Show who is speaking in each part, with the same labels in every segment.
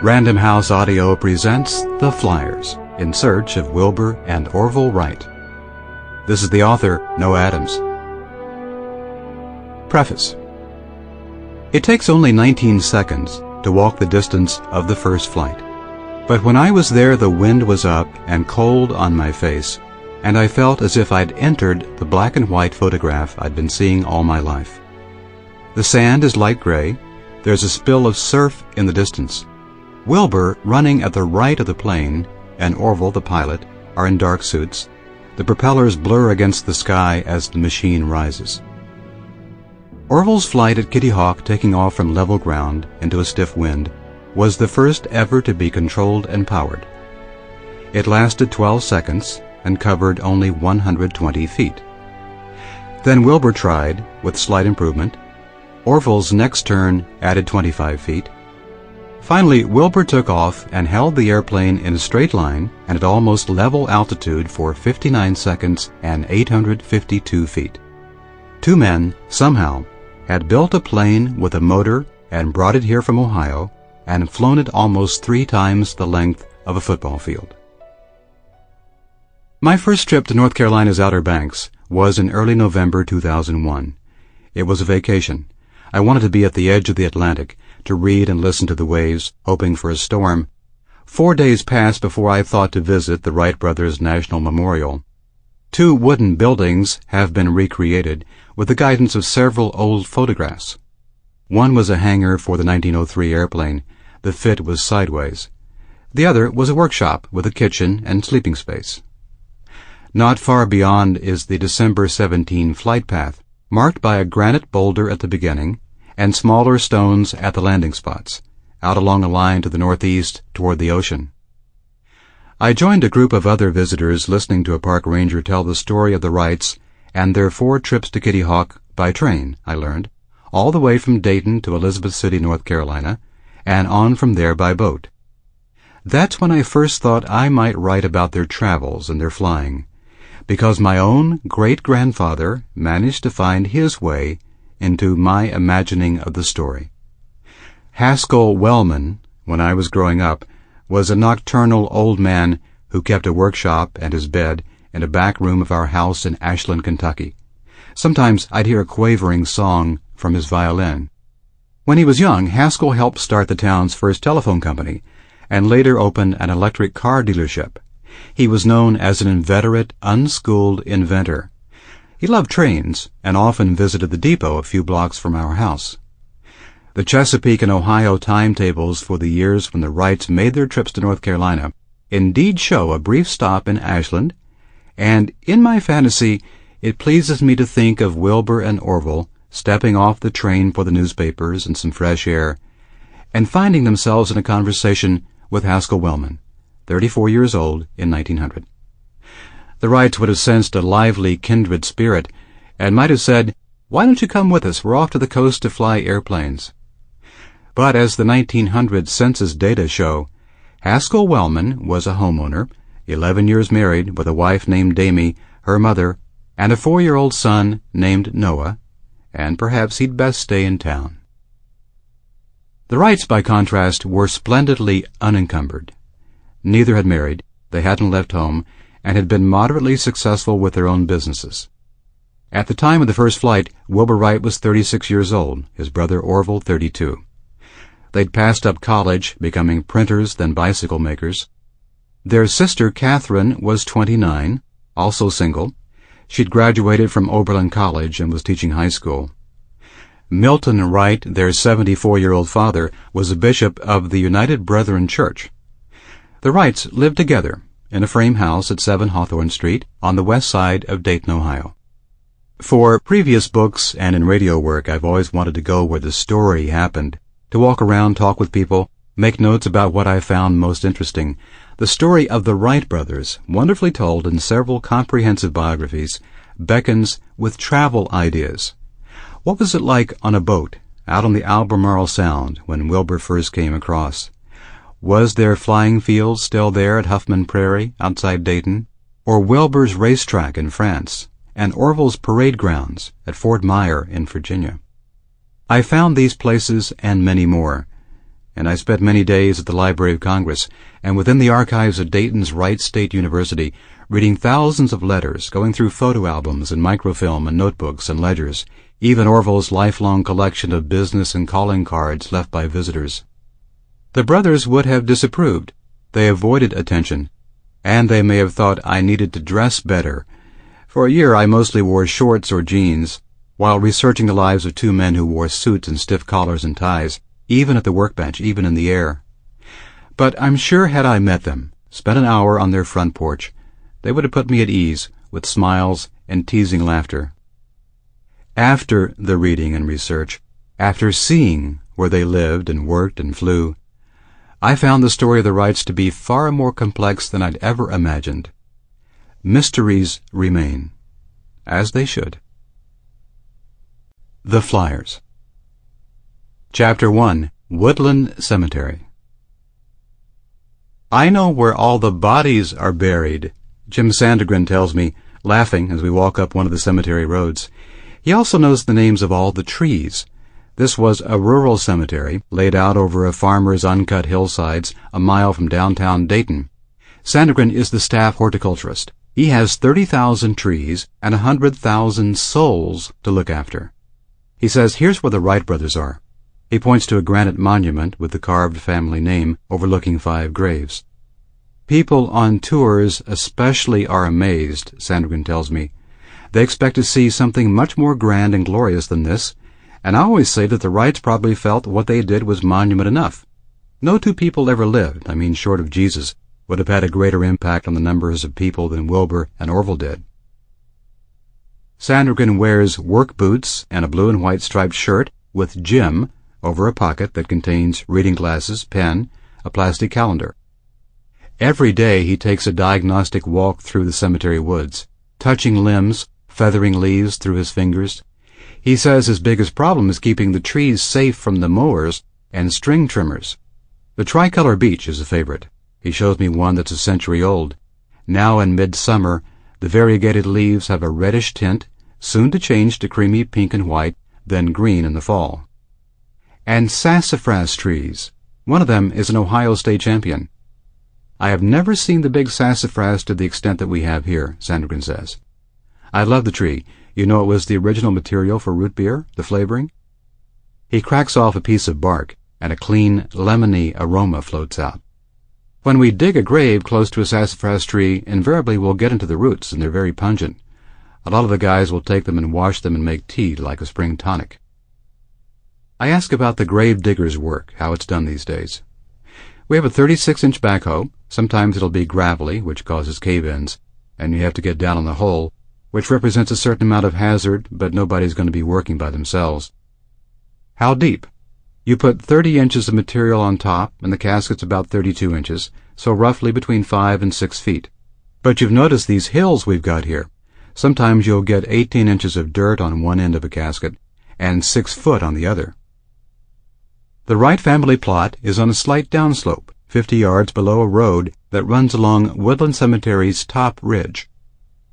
Speaker 1: Random House Audio presents The Flyers, in search of Wilbur and Orville Wright. This is the author, Noah Adams. Preface. It takes only 19 seconds to walk the distance of the first flight. But when I was there, the wind was up and cold on my face, and I felt as if I'd entered the black and white photograph I'd been seeing all my life. The sand is light gray. There's a spill of surf in the distance. Wilbur, running at the right of the plane, and Orville, the pilot, are in dark suits. The propellers blur against the sky as the machine rises. Orville's flight at Kitty Hawk, taking off from level ground into a stiff wind, was the first ever to be controlled and powered. It lasted 12 seconds and covered only 120 feet. Then Wilbur tried, with slight improvement. Orville's next turn added 25 feet. Finally, Wilbur took off and held the airplane in a straight line and at almost level altitude for 59 seconds and 852 feet. Two men, somehow, had built a plane with a motor and brought it here from Ohio and flown it almost 3 times the length of a football field. My first trip to North Carolina's Outer Banks was in early November 2001. It was a vacation. I wanted to be at the edge of the Atlantic, to read and listen to the waves, hoping for a storm. 4 days passed before I thought to visit the Wright Brothers National Memorial. 2 wooden buildings have been recreated with the guidance of several old photographs. One was a hangar for the 1903 airplane. The fit was sideways. The other was a workshop with a kitchen and sleeping space. Not far beyond is the December 17 flight path, marked by a granite boulder at the beginning and smaller stones at the landing spots, out along a line to the northeast toward the ocean. I joined a group of other visitors listening to a park ranger tell the story of the Wrights and their 4 trips to Kitty Hawk by train, I learned, all the way from Dayton to Elizabeth City, North Carolina, and on from there by boat. That's when I first thought I might write about their travels and their flying, because my own great-grandfather managed to find his way into my imagining of the story. Haskell Wellman, when I was growing up, was a nocturnal old man who kept a workshop and his bed in a back room of our house in Ashland, Kentucky. Sometimes I'd hear a quavering song from his violin. When he was young, Haskell helped start the town's first telephone company and later opened an electric car dealership. He was known as an inveterate, unschooled inventor. He loved trains and often visited the depot a few blocks from our house. The Chesapeake and Ohio timetables for the years when the Wrights made their trips to North Carolina indeed show a brief stop in Ashland, and in my fantasy it pleases me to think of Wilbur and Orville stepping off the train for the newspapers and some fresh air, and finding themselves in a conversation with Haskell Wellman, 34 years old in 1900. The Wrights would have sensed a lively kindred spirit and might have said, "Why don't you come with us? We're off to the coast to fly airplanes." But as the 1900 census data show, Haskell Wellman was a homeowner, 11 years married with a wife named Damie, her mother, and a 4-year-old son named Noah, and perhaps he'd best stay in town. The Wrights, by contrast, were splendidly unencumbered. Neither had married, they hadn't left home, and had been moderately successful with their own businesses. At the time of the first flight, Wilbur Wright was 36 years old, his brother Orville 32. They'd passed up college, becoming printers, then bicycle makers. Their sister Catherine was 29, also single. She'd graduated from Oberlin College and was teaching high school. Milton Wright, their 74-year-old father, was a bishop of the United Brethren Church. The Wrights lived together in a frame house at 7 Hawthorne Street on the west side of Dayton, Ohio. For previous books and in radio work, I've always wanted to go where the story happened, to walk around, talk with people, make notes about what I found most interesting. The story of the Wright brothers, wonderfully told in several comprehensive biographies, beckons with travel ideas. What was it like on a boat out on the Albemarle Sound when Wilbur first came across? Was their flying field still there at Huffman Prairie, outside Dayton? Or Wilbur's racetrack in France, and Orville's parade grounds at Fort Myer in Virginia? I found these places and many more, and I spent many days at the Library of Congress and within the archives of Dayton's Wright State University, reading thousands of letters, going through photo albums and microfilm and notebooks and ledgers, even Orville's lifelong collection of business and calling cards left by visitors. The brothers would have disapproved. They avoided attention, and they may have thought I needed to dress better. For a year I mostly wore shorts or jeans, while researching the lives of two men who wore suits and stiff collars and ties, even at the workbench, even in the air. But I'm sure had I met them, spent an hour on their front porch, they would have put me at ease, with smiles and teasing laughter. After the reading and research, after seeing where they lived and worked and flew, I found the story of the Wrights to be far more complex than I'd ever imagined. Mysteries remain, as they should. The Flyers. Chapter 1. Woodland Cemetery. I know where all the bodies are buried, Jim Sandegren tells me, laughing as we walk up one of the cemetery roads. He also knows the names of all the trees. This was a rural cemetery laid out over a farmer's uncut hillsides a mile from downtown Dayton. Sandegren is the staff horticulturist. He has 30,000 trees and 100,000 souls to look after. He says, here's where the Wright brothers are. He points to a granite monument with the carved family name overlooking 5 graves. People on tours especially are amazed, Sandegren tells me. They expect to see something much more grand and glorious than this, and I always say that the Wrights probably felt what they did was monument enough. No two people ever lived, short of Jesus, would have had a greater impact on the numbers of people than Wilbur and Orville did. Sandegren wears work boots and a blue and white striped shirt with Jim over a pocket that contains reading glasses, pen, a plastic calendar. Every day he takes a diagnostic walk through the cemetery woods, touching limbs, feathering leaves through his fingers. He says his biggest problem is keeping the trees safe from the mowers and string trimmers. The tricolor beech is a favorite. He shows me one that's a century old. Now in midsummer, the variegated leaves have a reddish tint, soon to change to creamy pink and white, then green in the fall. And sassafras trees. One of them is an Ohio State champion. I have never seen the big sassafras to the extent that we have here, Sandegren says. I love the tree. You know it was the original material for root beer, the flavoring? He cracks off a piece of bark, and a clean, lemony aroma floats out. When we dig a grave close to a sassafras tree, invariably we'll get into the roots, and they're very pungent. A lot of the guys will take them and wash them and make tea like a spring tonic. I ask about the grave digger's work, how it's done these days. We have a 36-inch backhoe. Sometimes it'll be gravelly, which causes cave-ins, and you have to get down on the hole, which represents a certain amount of hazard, but nobody's going to be working by themselves. How deep? You put 30 inches of material on top, and the casket's about 32 inches, so roughly between 5 and 6 feet. But you've noticed these hills we've got here. Sometimes you'll get 18 inches of dirt on one end of a casket, and 6 foot on the other. The Wright family plot is on a slight downslope, 50 yards below a road that runs along Woodland Cemetery's top ridge.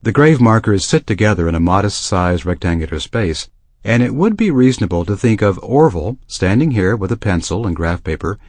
Speaker 1: The grave markers sit together in a modest-sized rectangular space, and it would be reasonable to think of Orville standing here with a pencil and graph paper,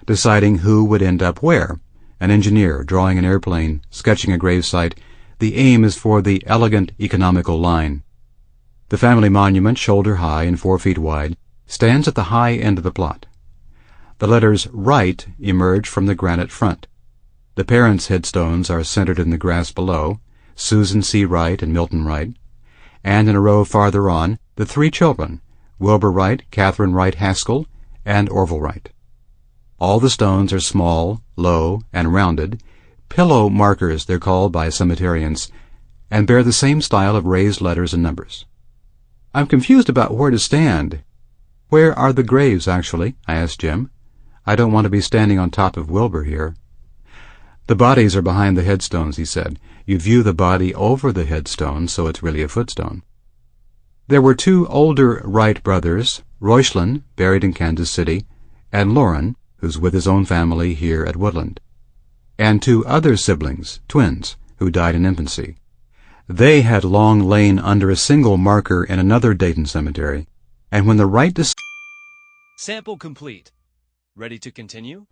Speaker 1: deciding who would end up where. An engineer drawing an airplane, sketching a gravesite. The aim is for the elegant, economical line. The family monument, shoulder-high and 4 feet wide, stands at the high end of the plot. The letters Wright emerge from the granite front. The parents' headstones are centered in the grass below, Susan C. Wright and Milton Wright, and in a row farther on, the 3 children, Wilbur Wright, Catherine Wright Haskell, and Orville Wright. All the stones are small, low, and rounded, pillow markers they're called by cemeterians, and bear the same style of raised letters and numbers. I'm confused about where to stand. Where are the graves, actually? I asked Jim. I don't want to be standing on top of Wilbur here. The bodies are behind the headstones, he said. You view the body over the headstone, so it's really a footstone. There were 2 older Wright brothers, Roychlin, buried in Kansas City, and Loren, who's with his own family here at Woodland, and 2 other siblings, twins, who died in infancy. They had long lain under a single marker in another Dayton cemetery, and when the Wright
Speaker 2: Sample complete. Ready to continue?